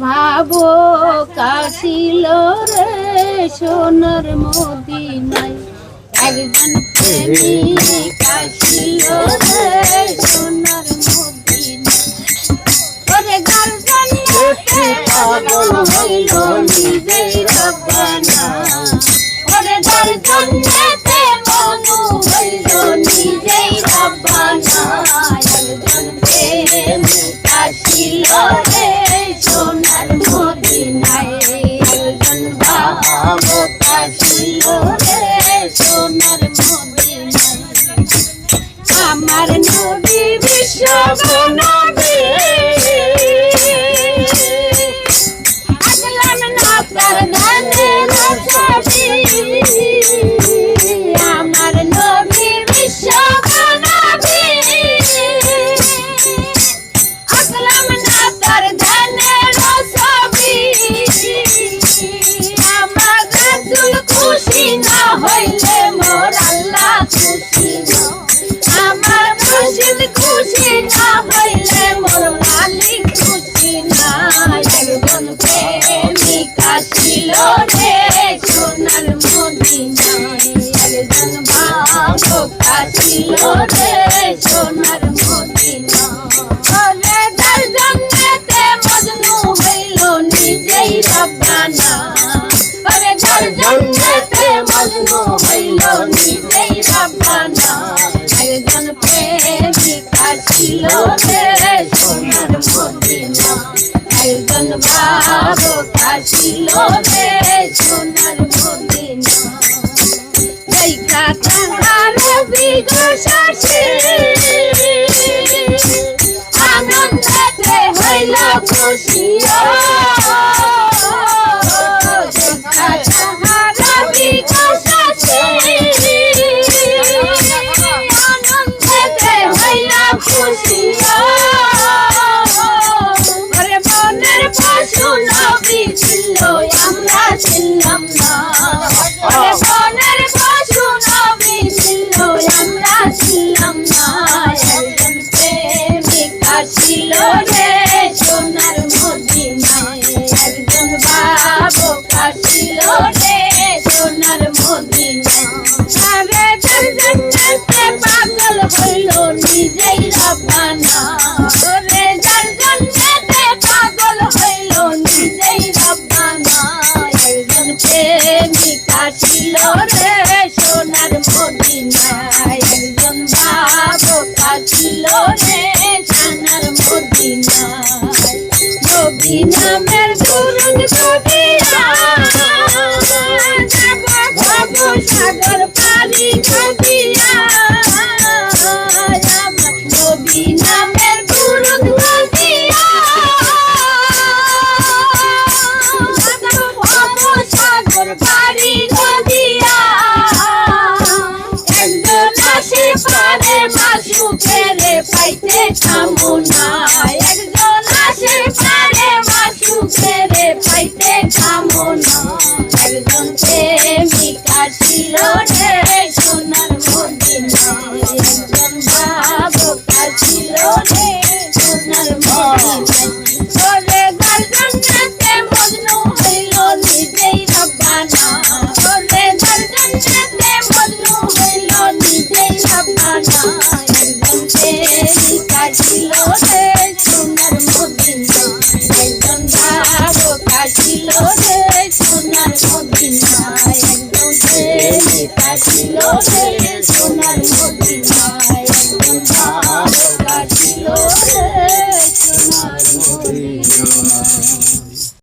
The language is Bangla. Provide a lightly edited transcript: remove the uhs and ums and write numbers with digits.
ভাবো কাশিল রে সোনার মদিনায় একজন প্রেমিক আসিল রে সোনার মদিনায় ওরে গার্জন পাগল হইল নিজেই রব্বানা ওরে গার্জন মনু হইল নিজেই রব্বানা একজন প্রেমিক আসিল রে সোনার মদিনায় একজন ভাবক আসিল রে সোনার মদিনায় আমার নবী বিশ্ব নবী আগলাম না তার গানের ছবি আমার নবী বিশ্ব নবী আগলাম না তার গানের ছবি আমার রাসূল খুশি না হইলে মোর আল্লাহ খুশি না আমার মুর্শিদ খুশি না হইলে মোর মালিক খুশি না একজন প্রেমিক আসিল রে সোনার মদিনায় একজন ভাবক আসিল রে সোনার মদিনায় তার জন্যতে মজনু হইল নিজেই রব্বানা ওরে তার জন্যতে মজনু হইল নিজেই রব্বানা একজন প্রেমিক আসিল রে সোনার মদিনায় একজন ভাবক আসিল রে সোনার মদিনায় দেখা তাহার বিগশাসী আনন্দেতে হইল খুশি দেখা তাহার বিগশাসী আনন্দেতে হইল খুশি ওরে মনের পশু নবী ছিল আমরা ছিলাম না ওরে মনের পশু নবী ছিল আমরা ছিলাম না একজন প্রেমিক আসিল রে সোনার মদিনায় একজন ভাবক আসিল রে সোনার মদিনায় আরে জন্নতে পাগল হইল নিজেই রব্বানা ওরে জন্নতে পাগল হইল নিজেই রব্বানা একজন প্রেমিক আসিল রে সোনার মদিনায় একজন ভাবক আসিল রে সোনার মদিনায় নবী নামের দুরুদ কবিরা যাব ভব সাগর পারি কবিরা আমার নবী নামের দুরুদ কবিরা যাব ভব সাগর পারি কবিরা একজন আসে পারে মাসুকেরে পাইতে কামনা একজন আসে পারে মাসুকেরে পাইতে কামনা একজন প্রেমিক আসিল রে সোনার মদিনায় একজন ভাবক আসিল রে সোনার মদিনায় ওরে গার্জনতে মজনু হইল নিজেই রব্বানা ওরে গার্জনতে মজনু হইল নিজেই রব্বানা একজন প্রেমিক আসিল রে সোনার মদিনায় একজন ভাবক আসিল রে সোনার মদিনায়